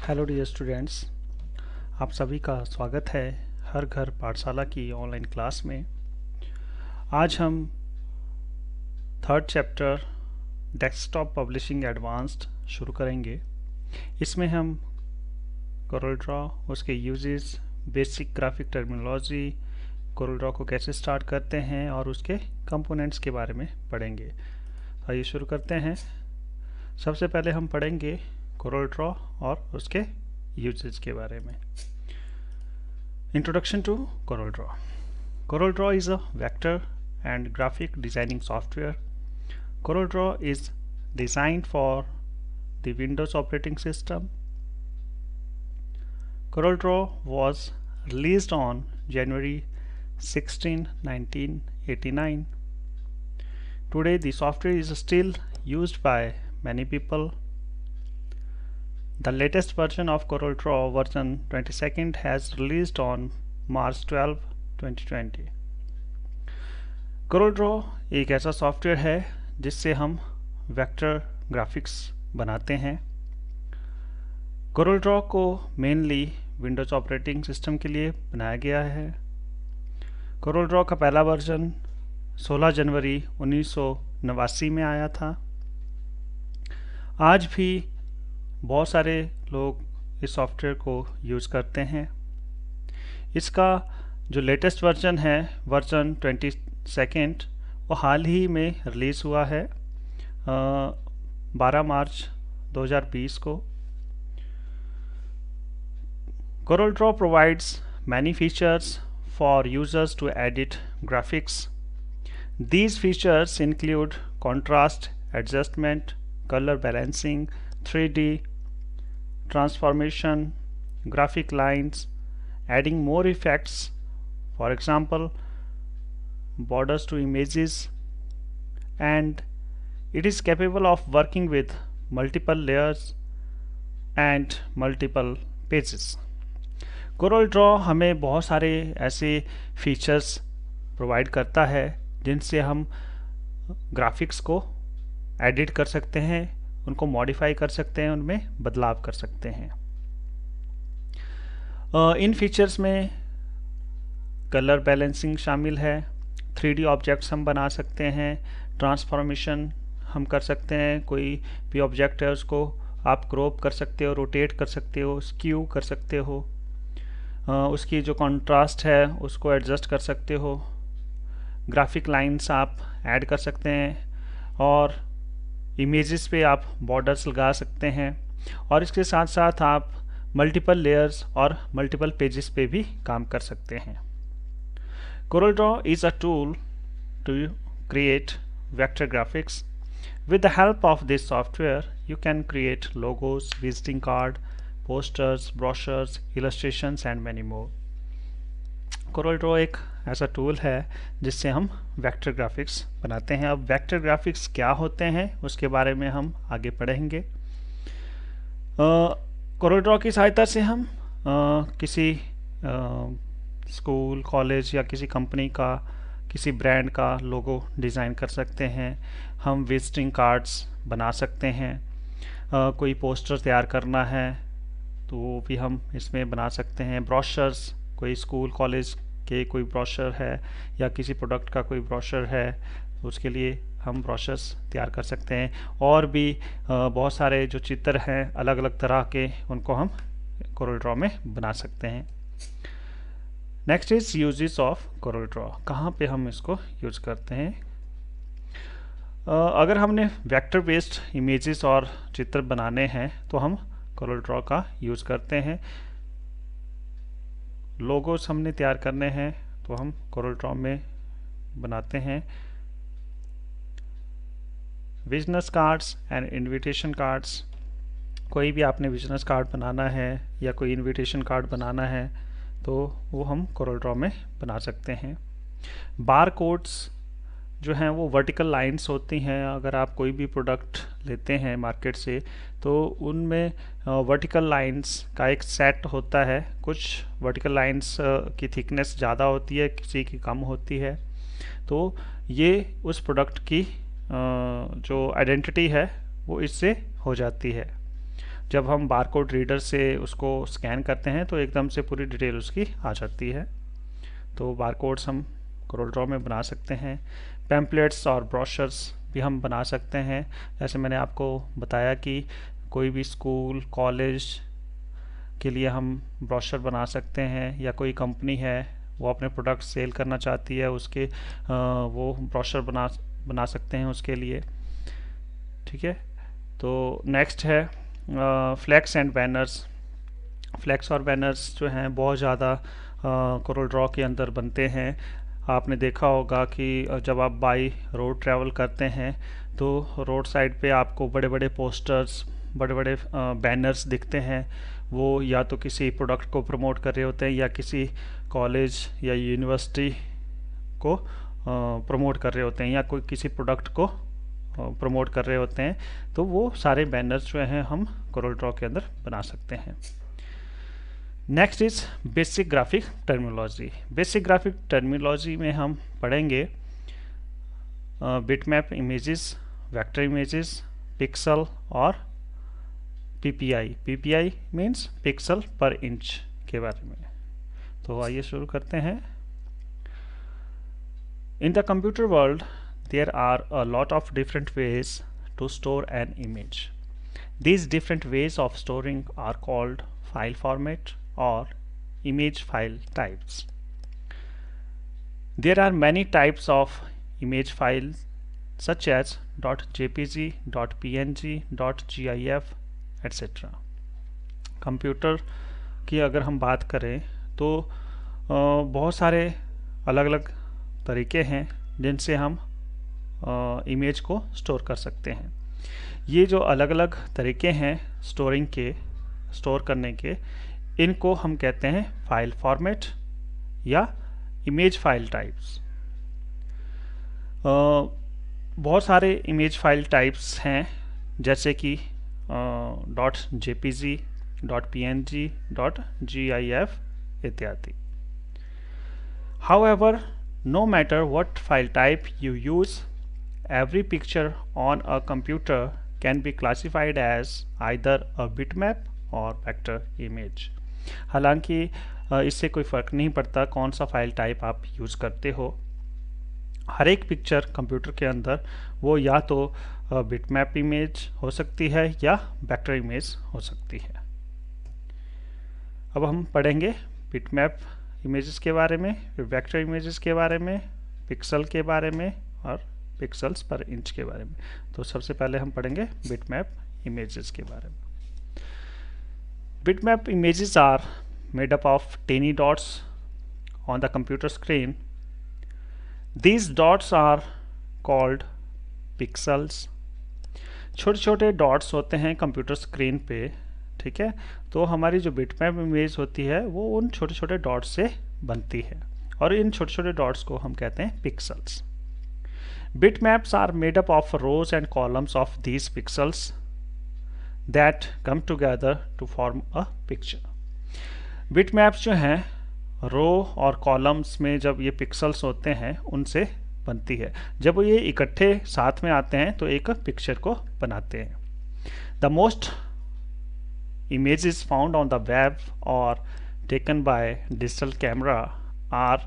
Hello dear students, आप सभी का स्वागत है हर घर पाठशाला की ऑनलाइन क्लास में। आज हम third chapter desktop publishing advanced शुरू करेंगे। इसमें हम कोरल ड्रॉ, उसके uses, basic graphic terminology, Corel Draw को कैसे स्टार्ट करते हैं और उसके कंपोनेंट्स के बारे में पढ़ेंगे। आइए शुरू करते हैं। सबसे पहले हम पढ़ेंगे कोरल ड्रॉ और उसके यूजेस के बारे में। Introduction to CorelDRAW. CorelDRAW is a vector and graphic designing software. CorelDRAW is designed for the Windows operating system. CorelDRAW was released on January 16, 1989. Today the software is still used by many people. The latest version of CorelDRAW, version 22nd, has released on March 12, 2020. CorelDRAW एक ऐसा software है जिससे हम vector graphics बनाते हैं। CorelDRAW को mainly Windows operating system के लिए बनाया गया है। CorelDRAW का पहला वर्जन 16 जनवरी 1989 में आया था। आज भी बहुत सारे लोग इस सॉफ्टवेयर को यूज़ करते हैं। इसका जो लेटेस्ट वर्जन है, वर्जन 22nd, वो हाल ही में रिलीज़ हुआ है 12 मार्च 2020 को। CorelDRAW provides many features for users to edit graphics. These features include contrast adjustment, color balancing, 3D transformation, graphic lines, adding more effects, for example borders to images, and it is capable of working with multiple layers and multiple pages. CorelDRAW हमें बहुत सारे ऐसे features provide करता है जिनसे हम graphics को edit कर सकते हैं, उनको मॉडिफाई कर सकते हैं, उनमें बदलाव कर सकते हैं। इन फीचर्स में कलर बैलेंसिंग शामिल है, 3D ऑब्जेक्ट्स हम बना सकते हैं, ट्रांसफॉर्मेशन हम कर सकते हैं, कोई भी ऑब्जेक्ट है उसको आप क्रॉप कर सकते हो, रोटेट कर सकते हो, स्क्यू कर सकते हो, उसकी जो कॉन्ट्रास्ट है उसको एडजस्ट कर सकते हो, ग्राफिक लाइंस आप ऐड कर सकते हैं और इमेजेस पे आप बॉर्डर्स लगा सकते हैं, और इसके साथ साथ आप मल्टीपल लेयर्स और मल्टीपल पेजेस पे भी काम कर सकते हैं। CorelDRAW is a tool to create vector graphics. With the help of this software, you can create logos, visiting card, posters, brochures, illustrations and many more. CorelDRAW एक ऐसा tool है जिससे हम वेक्टर ग्राफिक्स बनाते हैं। अब वेक्टर ग्राफिक्स क्या होते हैं उसके बारे में हम आगे पढ़ेंगे। CorelDRAW की सहायता से हम किसी स्कूल, कॉलेज या किसी कंपनी का, किसी ब्रांड का लोगो डिज़ाइन कर सकते हैं। हम विजिटिंग कार्ड्स बना सकते हैं। कोई पोस्टर तैयार करना है तो वो भी हम इसमें बना सकते हैं। ब्रोशर्स, कोई स्कूल कॉलेज के कोई ब्रोशर है या किसी प्रोडक्ट का कोई ब्रोशर है, उसके लिए हम ब्रोशर्स तैयार कर सकते हैं। और भी बहुत सारे जो चित्र हैं अलग अलग तरह के, उनको हम CorelDRAW में बना सकते हैं। Next is uses of CorelDRAW। कहाँ पे हम इसको यूज करते हैं? अगर हमने वेक्टर बेस्ड इमेजेस और चित्र बनाने हैं तो हम CorelDRAW का यूज करते हैं। लोगोस हमने तैयार करने हैं तो हम CorelDRAW में बनाते हैं। Business cards and invitation cards, कोई भी आपने बिजनेस कार्ड बनाना है या कोई इनविटेशन कार्ड बनाना है तो वो हम CorelDRAW में बना सकते हैं। बार कोड्स जो हैं वो वर्टिकल लाइंस होती हैं। अगर आप कोई भी प्रोडक्ट लेते हैं मार्केट से तो उनमें वर्टिकल लाइंस का एक सेट होता है। कुछ वर्टिकल लाइंस की थिकनेस ज़्यादा होती है, किसी की कम होती है, तो ये उस प्रोडक्ट की जो आइडेंटिटी है वो इससे हो जाती है। जब हम बारकोड रीडर से उसको स्कैन करते हैं तो एकदम से पूरी डिटेल उसकी आ जाती है। तो बारकोड्स हम कोरल ड्रॉ में बना सकते हैं। पैम्पलेट्स और ब्रोशर्स भी हम बना सकते हैं। जैसे मैंने आपको बताया कि कोई भी स्कूल कॉलेज के लिए हम ब्रोशर बना सकते हैं, या कोई कंपनी है वो अपने प्रोडक्ट सेल करना चाहती है, उसके वो ब्रोशर बना सकते हैं उसके लिए। ठीक है, तो नेक्स्ट है फ्लैक्स एंड बैनर्स। फ्लैक्स और बैनर्स जो हैं बहुत ज़्यादा कोरल ड्रॉ के अंदर बनते हैं। आपने देखा होगा कि जब आप बाई रोड ट्रैवल करते हैं तो रोड साइड पे आपको बड़े बड़े पोस्टर्स, बड़े बड़े बैनर्स दिखते हैं। वो या तो किसी प्रोडक्ट को प्रमोट कर रहे होते हैं या किसी कॉलेज या यूनिवर्सिटी को प्रमोट कर रहे होते हैं, या कोई किसी प्रोडक्ट को प्रमोट कर रहे होते हैं। तो वो सारे बैनर्स जो हैं हम कोरल ड्रॉ के अंदर बना सकते हैं। Next is basic graphic terminology. Basic graphic terminology में हम पढ़ेंगे bitmap images, vector images, pixel और पीपीआई। पीपीआई मीन्स पिक्सल पर इंच के बारे में। तो आइए शुरू करते हैं। In the computer world there are a lot of different ways to store an image. These different ways of storing are called file format or image file types. There are many types of image files such as .jpg, .png, .gif, etc. Computer की अगर हम बात करें तो बहुत सारे अलग अलग तरीके हैं जिनसे हम इमेज को स्टोर कर सकते हैं। ये जो अलग अलग तरीके हैं स्टोर करने के, इनको हम कहते हैं फाइल फॉर्मेट या इमेज फाइल टाइप्स। बहुत सारे इमेज फाइल टाइप्स हैं जैसे कि .jpg, .png, .gif इत्यादि। However, no matter what file type you use, every picture on a computer can be classified as either a bitmap or vector image. हालांकि इससे कोई फ़र्क नहीं पड़ता कौन सा फाइल टाइप आप यूज़ करते हो। हर एक पिक्चर कंप्यूटर के अंदर वो या तो बिटमैप इमेज हो सकती है या वेक्टर इमेज हो सकती है। अब हम पढ़ेंगे बिटमैप इमेजेस के बारे में, फिर वेक्टर इमेजेस के बारे में, पिक्सल के बारे में और पिक्सल्स पर इंच के बारे में। तो सबसे पहले हम पढ़ेंगे बिटमैप इमेजेस के बारे में। Bitmap images are made up of tiny dots on the computer screen. These dots are called pixels. छोटे छोटे डॉट्स होते हैं कंप्यूटर स्क्रीन पे, ठीक है। तो हमारी जो बिटमैप इमेज होती है वो उन छोटे छोटे डॉट्स से बनती है और इन छोटे छोटे डॉट्स को हम कहते हैं pixels. Bitmaps are made up of rows and columns of these pixels that come together to form a picture. Bitmaps जो हैं रो और कॉलम्स में जब ये पिक्सल्स होते हैं उनसे बनती है। जब ये इकट्ठे साथ में आते हैं तो एक पिक्चर को बनाते हैं। The most images found on the web or taken by digital camera are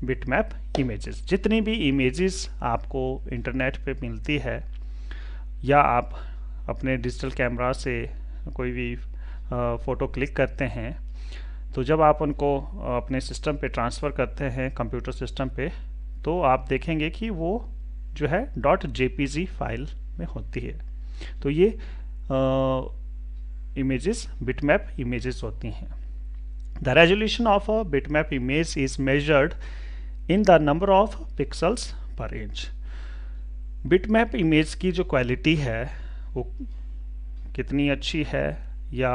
bitmap images. जितनी भी इमेजेस आपको इंटरनेट पे मिलती है या आप अपने डिजिटल कैमरा से कोई भी फ़ोटो क्लिक करते हैं, तो जब आप उनको अपने सिस्टम पे ट्रांसफ़र करते हैं कंप्यूटर सिस्टम पे, तो आप देखेंगे कि वो जो है .jpg फाइल में होती है। तो ये इमेजेस बिटमैप इमेजेस होती हैं। The resolution of a bitmap image is measured in the number of pixels per inch. Bitmap image की जो क्वालिटी है वो कितनी अच्छी है या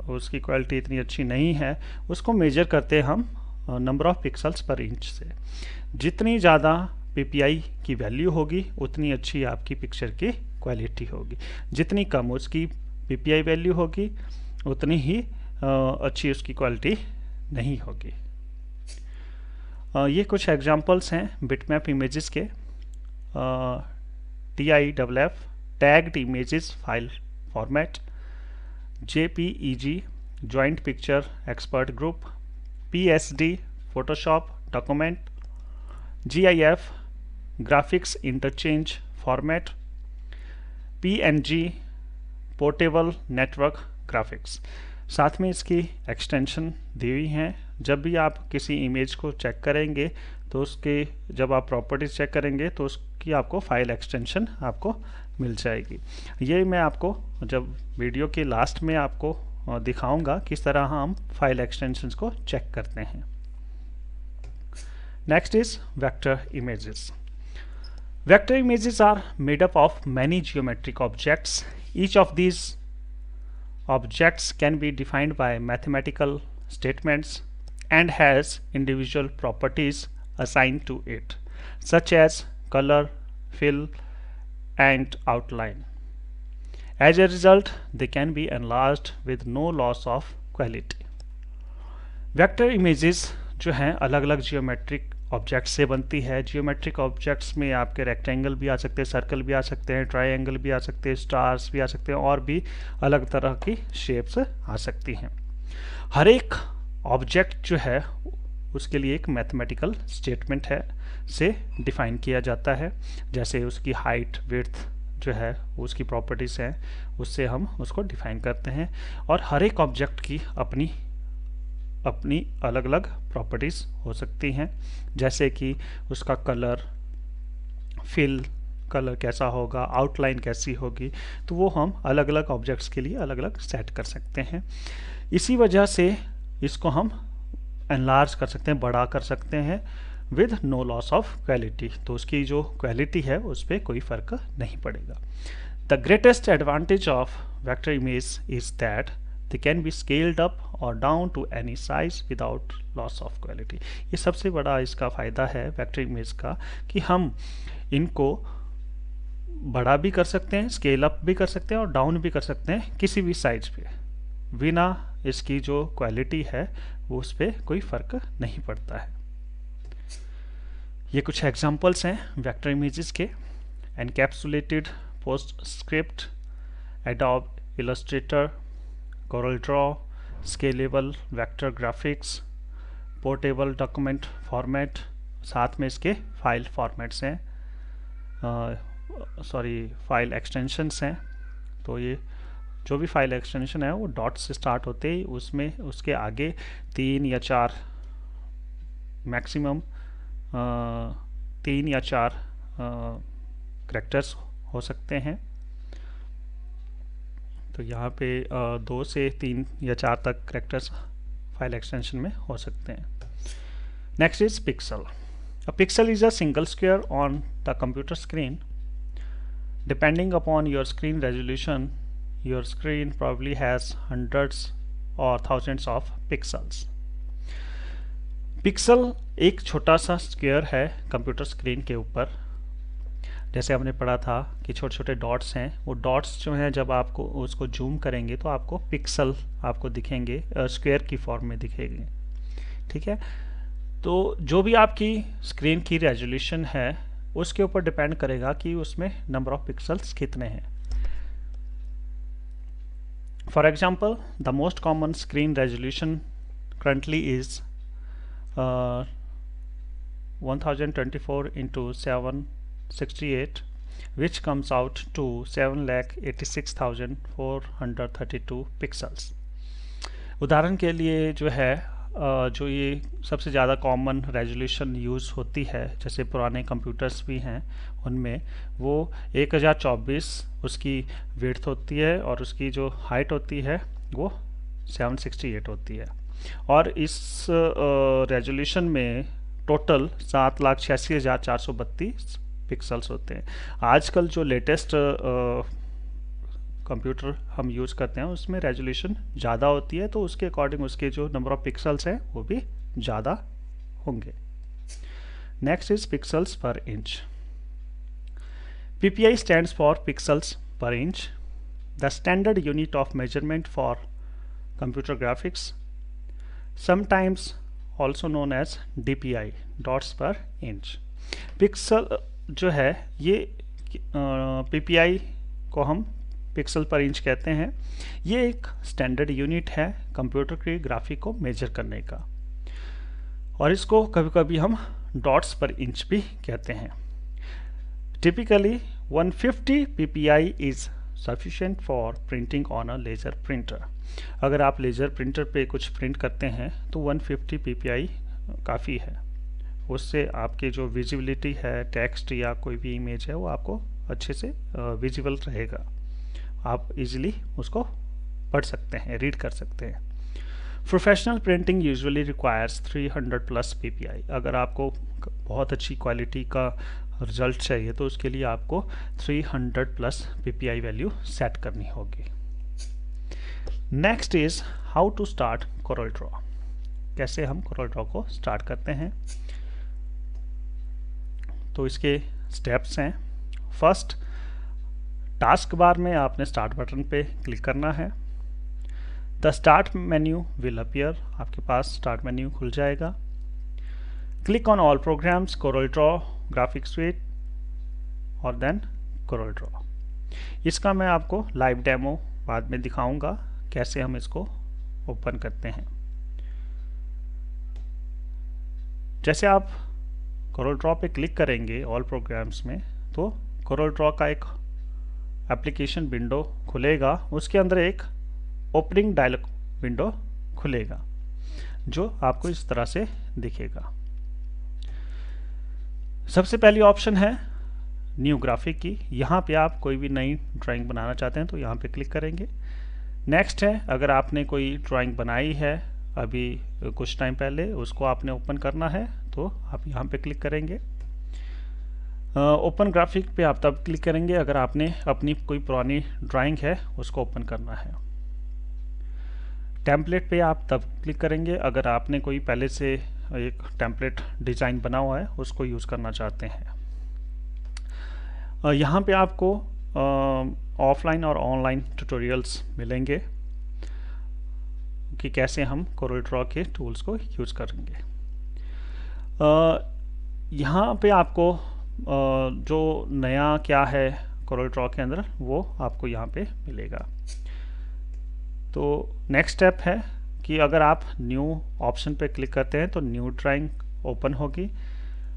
उसकी क्वालिटी इतनी अच्छी नहीं है, उसको मेजर करते हैं हम नंबर ऑफ पिक्सल्स पर इंच से। जितनी ज़्यादा पीपीआई की वैल्यू होगी उतनी अच्छी आपकी पिक्चर की क्वालिटी होगी। जितनी कम उसकी पीपीआई वैल्यू होगी उतनी ही अच्छी उसकी क्वालिटी नहीं होगी। ये कुछ एग्जांपल्स हैं बिटमैप इमेजेस के। TIFF tagged images file format, JPEG Joint Picture Expert Group, PSD Photoshop Document, GIF Graphics Interchange Format, PNG Portable Network Graphics। साथ में इसकी एक्सटेंशन दी हुई हैं। जब भी आप किसी इमेज को चेक करेंगे तो उसके जब आप प्रॉपर्टीज चेक करेंगे तो उसकी आपको फाइल एक्सटेंशन आपको मिल जाएगी। ये मैं आपको जब वीडियो के लास्ट में आपको दिखाऊंगा किस तरह हम फाइल एक्सटेंशंस को चेक करते हैं। Next is vector images. Vector images are made up of many geometric objects. Each of these objects can be defined by mathematical statements and has individual properties assigned to it, such as color, fill, and outline. As a result, they can be enlarged with no loss of quality. Vector images जो हैं अलग अलग geometric objects से बनती है। Geometric objects में आपके rectangle भी आ सकते हैं, सर्कल भी आ सकते हैं, ट्रायंगल भी आ सकते हैं, स्टार्स भी आ सकते हैं और भी अलग तरह की शेप्स आ सकती हैं। हर एक ऑब्जेक्ट जो है उसके लिए एक मैथमेटिकल स्टेटमेंट है से डिफाइन किया जाता है। जैसे उसकी हाइट, विड्थ जो है उसकी प्रॉपर्टीज हैं, उससे हम उसको डिफाइन करते हैं। और हर एक ऑब्जेक्ट की अपनी अलग अलग प्रॉपर्टीज हो सकती हैं, जैसे कि उसका कलर, फिल कलर कैसा होगा, आउटलाइन कैसी होगी, तो वो हम अलग अलग ऑब्जेक्ट्स के लिए अलग अलग सेट कर सकते हैं। इसी वजह से इसको हम एनलार्ज कर सकते हैं, बड़ा कर सकते हैं with no loss of quality. तो उसकी जो क्वालिटी है उस पर कोई फर्क नहीं पड़ेगा। The greatest advantage of vector image is that they can be scaled up or down to any size without loss of quality। ये सबसे बड़ा इसका फ़ायदा है वेक्टर इमेज का कि हम इनको बड़ा भी कर सकते हैं, स्केल अप भी कर सकते हैं और डाउन भी कर सकते हैं किसी भी साइज पे, बिना इसकी जो क्वालिटी है वो उस पर कोई फ़र्क नहीं पड़ता है। ये कुछ एग्जांपल्स हैं वेक्टर इमेजेस के। Encapsulated PostScript, adobe Illustrator, Corel Draw, Scalable Vector Graphics, Portable Document Format, साथ में इसके फाइल फॉर्मेट्स हैं, फाइल एक्सटेंशंस हैं। तो ये जो भी फाइल एक्सटेंशन है वो डॉट से स्टार्ट होते ही उसमें उसके आगे 3 या 4 मैक्सिमम 3 या 4 कैरेक्टर्स हो सकते हैं। तो यहाँ पे 2 से 3 या 4 तक कैरेक्टर्स फाइल एक्सटेंशन में हो सकते हैं। Next is pixel. A pixel is a single square on the computer screen. Depending upon your screen resolution, your screen probably has hundreds or thousands of pixels। Pixel एक छोटा सा square है computer screen के ऊपर। जैसे हमने पढ़ा था कि छोटे छोटे डॉट्स हैं, वो डॉट्स जो हैं जब आपको उसको जूम करेंगे तो आपको पिक्सल आपको दिखेंगे, स्क्वायर की फॉर्म में दिखेंगे। ठीक है, तो जो भी आपकी स्क्रीन की रेजोल्यूशन है उसके ऊपर डिपेंड करेगा कि उसमें नंबर ऑफ पिक्सल्स कितने हैं। For example, the most common screen resolution currently is 1024 into 768, which comes out to 7,86,432 pixels. उदाहरण के लिए जो है जो ये सबसे ज़्यादा कॉमन रेजोल्यूशन यूज़ होती है, जैसे पुराने कंप्यूटर्स भी हैं उनमें, वो 1024 उसकी विड्थ होती है और उसकी जो हाइट होती है वो 768 होती है। और इस रेजोल्यूशन में टोटल 7,86,432 पिक्सल्स होते हैं। आजकल जो लेटेस्ट कंप्यूटर हम यूज़ करते हैं उसमें रेजोल्यूशन ज़्यादा होती है, तो उसके अकॉर्डिंग उसके जो नंबर ऑफ पिक्सल्स हैं वो भी ज़्यादा होंगे। नेक्स्ट इज पिक्सल्स पर inch. PPI stands for pixels per inch, the standard unit of measurement for computer graphics, sometimes also known as DPI, dots per inch। Pixel जो है ये PPI को हम पिक्सल पर इंच कहते हैं। ये एक स्टैंडर्ड यूनिट है कंप्यूटर के ग्राफिक को मेजर करने का, और इसको कभी कभी हम डॉट्स पर इंच भी कहते हैं। Typically 150 ppi is sufficient for printing on a laser printer. अगर आप लेजर प्रिंटर पे कुछ प्रिंट करते हैं तो 150 ppi काफ़ी है। उससे आपके जो विजिबिलिटी है, टेक्स्ट या कोई भी इमेज है, वो आपको अच्छे से विजिबल रहेगा, आप इजीली उसको पढ़ सकते हैं, रीड कर सकते हैं। Professional printing usually requires 300+ ppi। अगर आपको बहुत अच्छी क्वालिटी का रिजल्ट चाहिए तो उसके लिए आपको 300+ ppi वैल्यू सेट करनी होगी। Next is how to start Corel Draw. कैसे हम कोरल ड्रॉ को स्टार्ट करते हैं, तो इसके स्टेप्स हैं। फर्स्ट, टास्क बार में आपने स्टार्ट बटन पे क्लिक करना है। The start menu will appear, आपके पास स्टार्ट मेन्यू खुल जाएगा। Click on all programmes, Corel Draw, graphic sweet और देन कोरल ड्रॉ। इसका मैं आपको लाइव डेमो बाद में दिखाऊंगा कैसे हम इसको ओपन करते हैं। जैसे आप कोरल ड्रॉ पे क्लिक करेंगे ऑल प्रोग्राम्स में, तो कोरल ड्रॉ का एक एप्लीकेशन विंडो खुलेगा, उसके अंदर एक ओपनिंग डायलॉग विंडो खुलेगा जो आपको इस तरह से दिखेगा। सबसे पहली ऑप्शन है न्यू ग्राफिक की। यहाँ पे आप कोई भी नई ड्राइंग बनाना चाहते हैं तो यहाँ पे क्लिक करेंगे। नेक्स्ट है, अगर आपने कोई ड्राइंग बनाई है अभी कुछ टाइम पहले, उसको आपने ओपन करना है तो आप यहाँ पे क्लिक करेंगे। ओपन ग्राफिक पे आप तब क्लिक करेंगे अगर आपने अपनी कोई पुरानी ड्राइंग है उसको ओपन करना है। टेम्पलेट पे आप तब क्लिक करेंगे अगर आपने कोई पहले से एक टेम्पलेट डिज़ाइन बना हुआ है उसको यूज़ करना चाहते हैं। यहाँ पे आपको ऑफलाइन और ऑनलाइन ट्यूटोरियल्स मिलेंगे कि कैसे हम कोरल ड्रॉ के टूल्स को यूज़ करेंगे। यहाँ पे आपको जो नया क्या है कोरल ड्रॉ के अंदर वो आपको यहाँ पे मिलेगा। तो नेक्स्ट स्टेप है कि अगर आप न्यू ऑप्शन पे क्लिक करते हैं तो न्यू ड्राइंग ओपन होगी।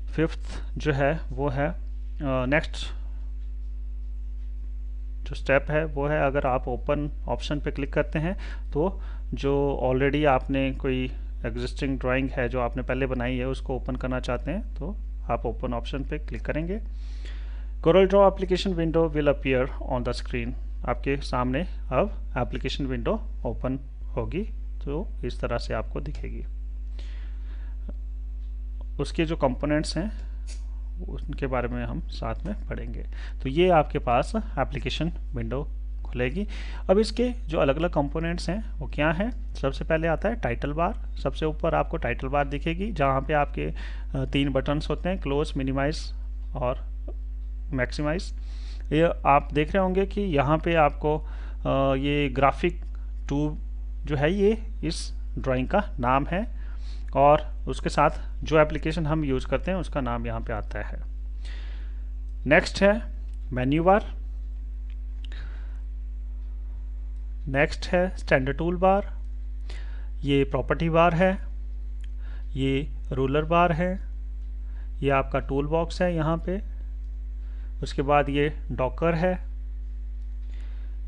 फिफ्थ जो है वो है नेक्स्ट जो स्टेप है वो है, अगर आप ओपन ऑप्शन पे क्लिक करते हैं तो जो ऑलरेडी आपने कोई एग्जिस्टिंग ड्राइंग है जो आपने पहले बनाई है उसको ओपन करना चाहते हैं तो आप ओपन ऑप्शन पे क्लिक करेंगे। Corel Draw application window will appear on the screen. आपके सामने अब एप्लीकेशन विंडो ओपन होगी, तो इस तरह से आपको दिखेगी। उसके जो कंपोनेंट्स हैं उनके बारे में हम साथ में पढ़ेंगे। तो ये आपके पास एप्लीकेशन विंडो खुलेगी। अब इसके जो अलग अलग कंपोनेंट्स हैं वो क्या हैं, सबसे पहले आता है टाइटल बार। सबसे ऊपर आपको टाइटल बार दिखेगी जहाँ पे आपके 3 बटन्स होते हैं, क्लोज, मिनिमाइज और मैक्सिमाइज। ये आप देख रहे होंगे कि यहाँ पे आपको ये ग्राफिक 2 जो है ये इस ड्राइंग का नाम है और उसके साथ जो एप्लीकेशन हम यूज़ करते हैं उसका नाम यहाँ पे आता है। नेक्स्ट है मेन्यू बार। नेक्स्ट है स्टैंडर्ड टूल बार। ये प्रॉपर्टी बार है, ये रूलर बार है, ये आपका टूल बॉक्स है यहाँ पे। उसके बाद ये डॉकर है,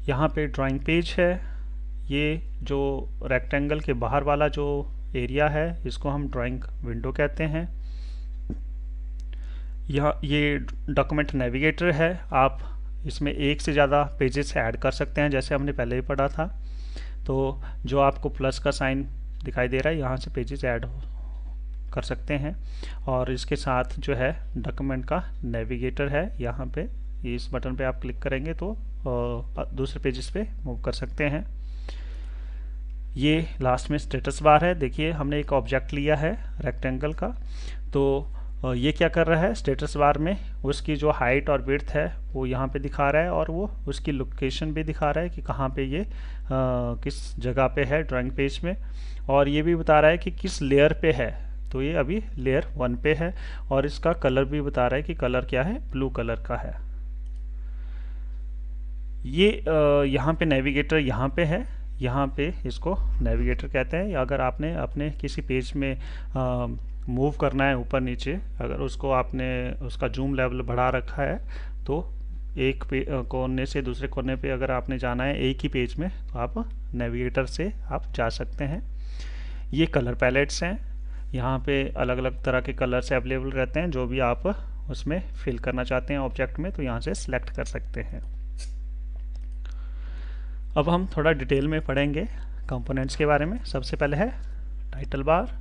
यहाँ पे ड्राइंग पेज है। ये जो रेक्टेंगल के बाहर वाला जो एरिया है इसको हम ड्राइंग विंडो कहते हैं। ये डॉक्यूमेंट नेविगेटर है, आप इसमें एक से ज़्यादा पेजेस ऐड कर सकते हैं जैसे हमने पहले ही पढ़ा था। तो जो आपको प्लस का साइन दिखाई दे रहा है यहाँ से पेजेस ऐड कर सकते हैं। और इसके साथ जो है डॉक्यूमेंट का नेविगेटर है, यहाँ पे इस बटन पे आप क्लिक करेंगे तो दूसरे पेजेस पे मूव कर सकते हैं। ये लास्ट में स्टेटस बार है। देखिए हमने एक ऑब्जेक्ट लिया है रेक्टेंगल का, तो ये क्या कर रहा है, स्टेटस बार में उसकी जो हाइट और विड्थ है वो यहाँ पे दिखा रहा है और वो उसकी लोकेशन भी दिखा रहा है कि कहाँ पे ये किस जगह पे है ड्राइंग पेज में, और ये भी बता रहा है कि किस लेयर पे है। तो ये अभी लेयर 1 पे है और इसका कलर भी बता रहा है कि कलर क्या है, ब्लू कलर का है। ये यहाँ पे नेविगेटर यहाँ पे है, यहाँ पे इसको नेविगेटर कहते हैं। या अगर आपने अपने किसी पेज में मूव करना है ऊपर नीचे, अगर उसको आपने उसका जूम लेवल बढ़ा रखा है तो एक कोने से दूसरे कोने पे अगर आपने जाना है एक ही पेज में, तो आप नेविगेटर से आप जा सकते हैं। ये कलर पैलेट्स हैं, यहाँ पे अलग अलग तरह के कलर्स अवेलेबल रहते हैं, जो भी आप उसमें फिल करना चाहते हैं ऑब्जेक्ट में, तो यहाँ से सिलेक्ट कर सकते हैं। अब हम थोड़ा डिटेल में पढ़ेंगे कंपोनेंट्स के बारे में। सबसे पहले है title bar.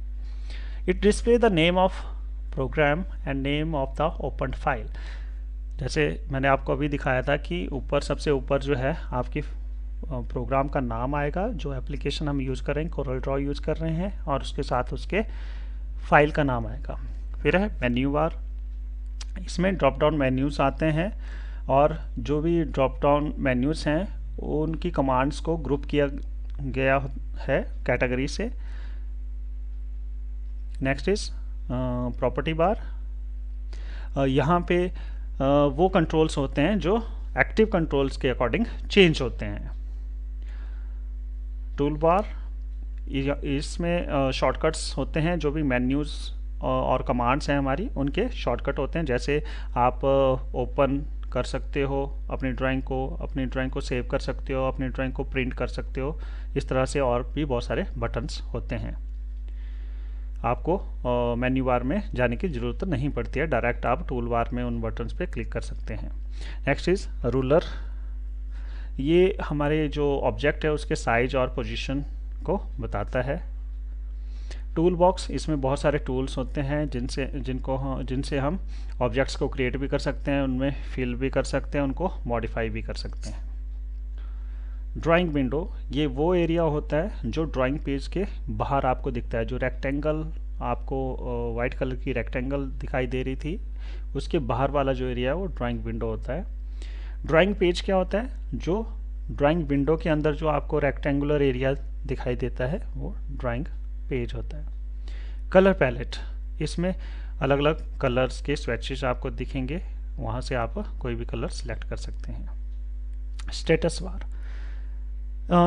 It display the name of program and name of the open file. जैसे मैंने आपको अभी दिखाया था कि ऊपर सबसे ऊपर जो है आपकी प्रोग्राम का नाम आएगा, जो एप्लीकेशन हम यूज़ कर रहे हैं, कोरल ड्रॉ यूज़ कर रहे हैं, और उसके साथ उसके फाइल का नाम आएगा। फिर है मेन्यू बार। इसमें ड्रॉप डाउन मेन्यूज़ आते हैं, और जो भी ड्रॉप डाउन मेन्यूज़ हैं उनकी कमांड्स को ग्रुप किया गया है कैटेगरी से। नेक्स्ट इज प्रॉपर्टी बार। यहाँ पे वो कंट्रोल्स होते हैं जो एक्टिव कंट्रोल्स के अकॉर्डिंग चेंज होते हैं। टूल बार, इसमें शॉर्टकट्स होते हैं, जो भी मेन्यूज़ और कमांड्स हैं हमारी उनके शॉर्टकट होते हैं। जैसे आप ओपन कर सकते हो अपनी ड्राइंग को सेव कर सकते हो, अपनी ड्राइंग को प्रिंट कर सकते हो, इस तरह से और भी बहुत सारे बटन्स होते हैं। आपको मेन्यू बार में जाने की ज़रूरत नहीं पड़ती है, डायरेक्ट आप टूल बार में उन बटन्स पे क्लिक कर सकते हैं। Next is ruler. ये हमारे जो ऑब्जेक्ट है उसके साइज और पोजीशन को बताता है। टूल बॉक्स, इसमें बहुत सारे टूल्स होते हैं जिनसे हम ऑब्जेक्ट्स को क्रिएट भी कर सकते हैं, उनमें फिल भी कर सकते हैं, उनको मॉडिफाई भी कर सकते हैं। ड्राइंग विंडो, ये वो एरिया होता है जो ड्राइंग पेज के बाहर आपको दिखता है। जो रेक्टेंगल आपको वाइट कलर की रेक्टेंगल दिखाई दे रही थी, उसके बाहर वाला जो एरिया है वो ड्राइंग विंडो होता है। ड्राइंग पेज क्या होता है? जो ड्राइंग विंडो के अंदर जो आपको रेक्टेंगुलर एरिया दिखाई देता है वो ड्राइंग पेज होता है। कलर पैलेट, इसमें अलग अलग कलर्स के स्वेचेस आपको दिखेंगे, वहाँ से आप कोई भी कलर सिलेक्ट कर सकते हैं। Status bar,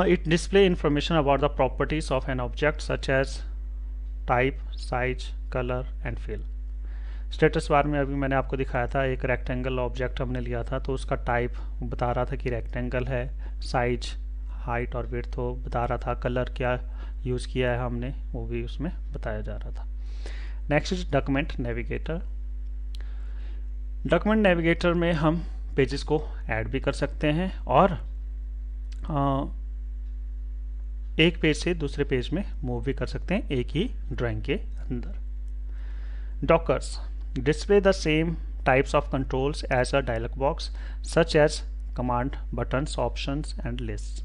it display information about the properties of an object such as type, size, colour and fill. Status bar में अभी मैंने आपको दिखाया था, एक रेक्टेंगल ऑब्जेक्ट हमने लिया था, तो उसका टाइप बता रहा था कि रेक्टेंगल है, साइज, हाइट और विड्थ वो बता रहा था, कलर क्या यूज़ किया है हमने वो भी उसमें बताया जा रहा था। Next is document navigator. Document navigator में हम पेजेस को ऐड भी कर सकते हैं और एक पेज से दूसरे पेज में मूव भी कर सकते हैं एक ही ड्राइंग के अंदर। Dockers display the same types of controls as a dialog box such as command, buttons, options and list.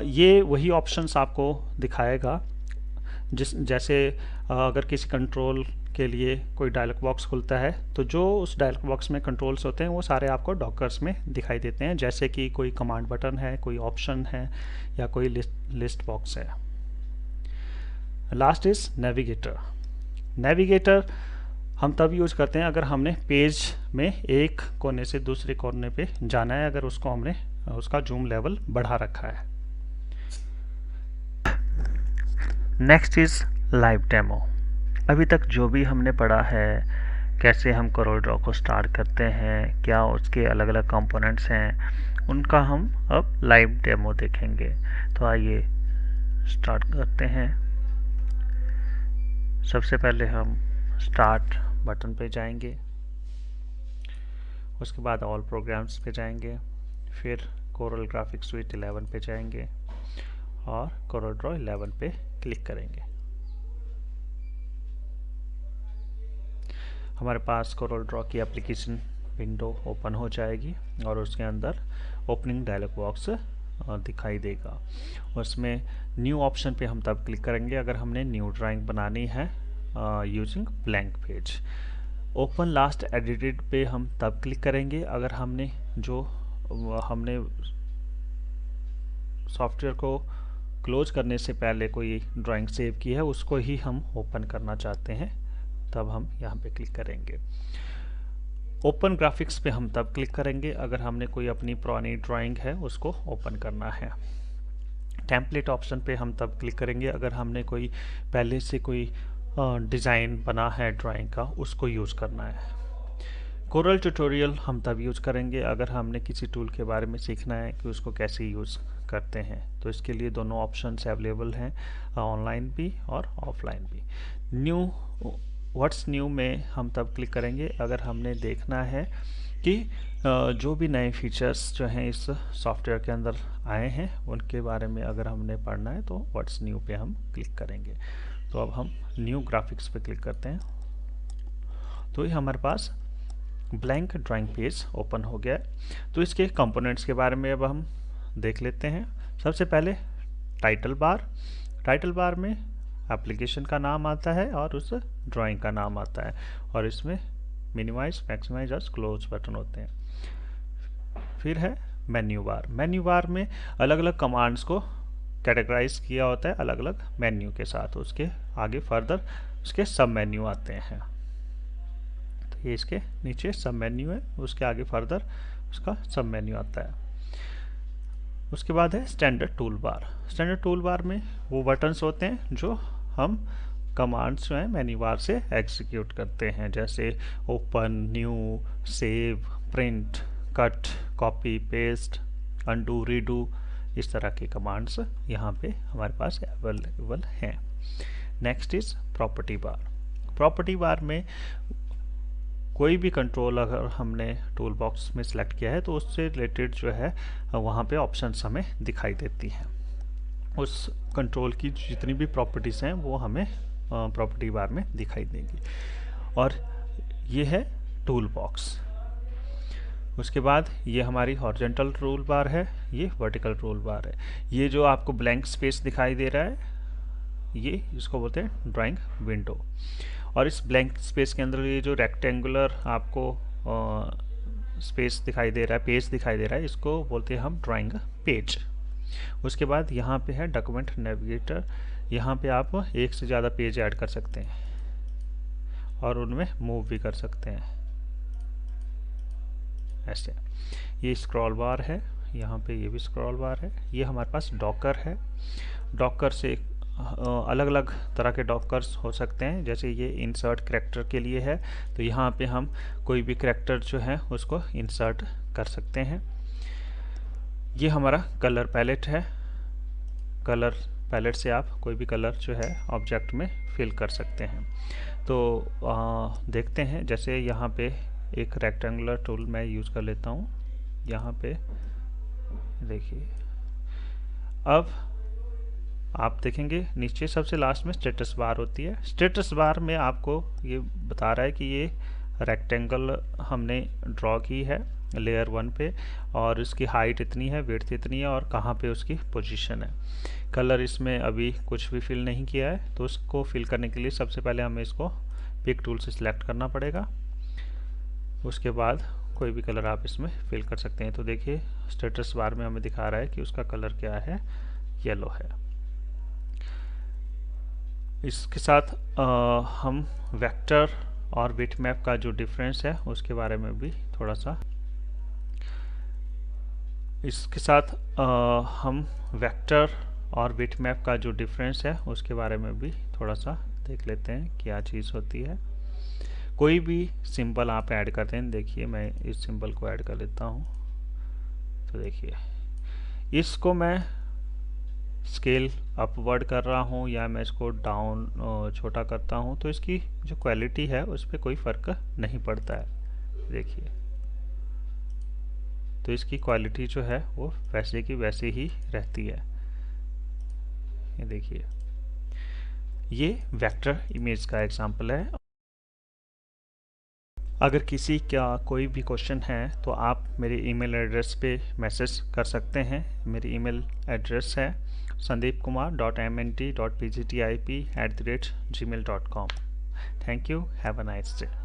ये वही ऑप्शंस आपको दिखाएगा जैसे अगर किसी कंट्रोल के लिए कोई डायलॉग बॉक्स खुलता है तो जो उस डायलॉग बॉक्स में कंट्रोल्स होते हैं वो सारे आपको डॉकर्स में दिखाई देते हैं, जैसे कि कोई कमांड बटन है, कोई ऑप्शन है या कोई लिस्ट बॉक्स है। Last is navigator. नेविगेटर हम तब यूज करते हैं अगर हमने पेज में एक कोने से दूसरे कोने पे जाना है, अगर उसको हमने उसका जूम लेवल बढ़ा रखा है। Next is live demo. अभी तक जो भी हमने पढ़ा है, कैसे हम कोरल ड्रॉ को स्टार्ट करते हैं, क्या उसके अलग अलग कंपोनेंट्स हैं, उनका हम अब लाइव डेमो देखेंगे। तो आइए स्टार्ट करते हैं। सबसे पहले हम स्टार्ट बटन पे जाएंगे, उसके बाद ऑल प्रोग्राम्स पे जाएंगे, फिर कोरल ग्राफिक्स सूट 11 पे जाएंगे और कोरल ड्रॉ 11 पे क्लिक करेंगे। हमारे पास कोरल ड्रॉ की एप्लीकेशन विंडो ओपन हो जाएगी और उसके अंदर ओपनिंग डायलॉग बॉक्स दिखाई देगा। उसमें न्यू ऑप्शन पे हम तब क्लिक करेंगे अगर हमने न्यू ड्राइंग बनानी है using blank page. Open last edited पे हम तब क्लिक करेंगे अगर हमने हमने सॉफ्टवेयर को क्लोज करने से पहले कोई ड्राइंग सेव की है उसको ही हम ओपन करना चाहते हैं, तब हम यहाँ पे क्लिक करेंगे। ओपन ग्राफिक्स पे हम तब क्लिक करेंगे अगर हमने कोई अपनी पुरानी ड्राइंग है उसको ओपन करना है। टेम्पलेट ऑप्शन पे हम तब क्लिक करेंगे अगर हमने कोई पहले से कोई डिज़ाइन बना है ड्राइंग का, उसको यूज़ करना है। कोरल ट्यूटोरियल हम तब यूज़ करेंगे अगर हमने किसी टूल के बारे में सीखना है कि उसको कैसे यूज़ करते हैं। तो इसके लिए दोनों ऑप्शंस अवेलेबल हैं, ऑनलाइन भी और ऑफलाइन भी। न्यू व्हाट्स न्यू में हम तब क्लिक करेंगे अगर हमने देखना है कि जो भी नए फीचर्स जो हैं इस सॉफ्टवेयर के अंदर आए हैं उनके बारे में अगर हमने पढ़ना है तो व्हाट्स न्यू पे हम क्लिक करेंगे। तो अब हम न्यू ग्राफिक्स पे क्लिक करते हैं तो ये हमारे पास ब्लैंक ड्राइंग पेज ओपन हो गया है। तो इसके कंपोनेंट्स के बारे में अब हम देख लेते हैं। सबसे पहले टाइटल बार में एप्लीकेशन का नाम आता है और उस ड्राइंग का नाम आता है और इसमें मिनिमाइज, मैक्सिमाइज और क्लोज बटन होते हैं। फिर है मेन्यू बार में अलग अलग कमांड्स को कैटेगराइज किया होता है अलग अलग मेन्यू के साथ। उसके आगे फर्दर उसके सब मेन्यू आते हैं। तो ये इसके नीचे सब मेन्यू है, उसके आगे फर्दर उसका सब मेन्यू आता है। उसके बाद है स्टैंडर्ड टूल बार में वो बटन्स होते हैं जो हम कमांड्स जो हैं मेन्यू बार से एग्जीक्यूट करते हैं, जैसे open, new, save, print, cut, copy, paste, undo, redo, इस तरह के कमांड्स यहाँ पे हमारे पास अवेलेबल हैं। नेक्स्ट इज प्रॉपर्टी बार में कोई भी कंट्रोल अगर हमने टूल बॉक्स में सिलेक्ट किया है तो उससे रिलेटेड जो है वहाँ पे ऑप्शंस हमें दिखाई देती हैं। उस कंट्रोल की जितनी भी प्रॉपर्टीज़ हैं वो हमें प्रॉपर्टी बार में दिखाई देंगी। और ये है टूल बॉक्स। उसके बाद ये हमारी हॉरिजॉन्टल टूल बार है, ये वर्टिकल टूल बार है। ये जो आपको ब्लैंक स्पेस दिखाई दे रहा है ये इसको बोलते हैं ड्राइंग विंडो। और इस ब्लैंक स्पेस के अंदर ये जो रेक्टेंगुलर आपको स्पेस दिखाई दे रहा है, पेज दिखाई दे रहा है, इसको बोलते हैं हम ड्राइंग पेज। उसके बाद यहाँ पे है डॉक्यूमेंट नेविगेटर। यहाँ पे आप एक से ज़्यादा पेज ऐड कर सकते हैं और उनमें मूव भी कर सकते हैं ऐसे। ये स्क्रॉल बार है, यहाँ पे ये भी स्क्रॉल बार है। ये हमारे पास डॉकर है। डॉकर से अलग अलग तरह के डॉकर्स हो सकते हैं, जैसे ये इंसर्ट करैक्टर के लिए है तो यहाँ पे हम कोई भी करैक्टर जो है उसको इंसर्ट कर सकते हैं। ये हमारा कलर पैलेट है। कलर पैलेट से आप कोई भी कलर जो है ऑब्जेक्ट में फिल कर सकते हैं। तो देखते हैं, जैसे यहाँ पे एक रेक्टेंगुलर टूल मैं यूज़ कर लेता हूँ। यहाँ पे देखिए, अब आप देखेंगे नीचे सबसे लास्ट में स्टेटस बार होती है। स्टेटस बार में आपको ये बता रहा है कि ये रेक्टेंगल हमने ड्रॉ की है लेयर 1 पे और इसकी हाइट इतनी है, विड्थ इतनी है और कहाँ पे उसकी पोजीशन है। कलर इसमें अभी कुछ भी फिल नहीं किया है, तो उसको फिल करने के लिए सबसे पहले हमें इसको पिक टूल से सिलेक्ट करना पड़ेगा। उसके बाद कोई भी कलर आप इसमें फिल कर सकते हैं। तो देखिए स्टेटस बार में हमें दिखा रहा है कि उसका कलर क्या है, येलो है। इसके साथ हम वेक्टर और बिटमैप का जो डिफरेंस है उसके बारे में भी थोड़ा सा हम वेक्टर और बिटमैप का जो डिफरेंस है उसके बारे में भी थोड़ा सा देख लेते हैं क्या चीज़ होती है। कोई भी सिंबल आप ऐड करते हैं, देखिए मैं इस सिंबल को ऐड कर लेता हूँ। तो देखिए इसको मैं स्केल अपवर्ड कर रहा हूँ या मैं इसको डाउन छोटा करता हूँ तो इसकी जो क्वालिटी है उस पर कोई फ़र्क नहीं पड़ता है। देखिए तो इसकी क्वालिटी जो है वो वैसे की वैसे ही रहती है। ये देखिए, ये वेक्टर इमेज का एग्जांपल है। अगर किसी का कोई भी क्वेश्चन है तो आप मेरे ईमेल एड्रेस पे मैसेज कर सकते हैं। मेरी ईमेल एड्रेस है sandeepkumar.mnt.pgtip@gmail.com। Thank you. Have a nice day.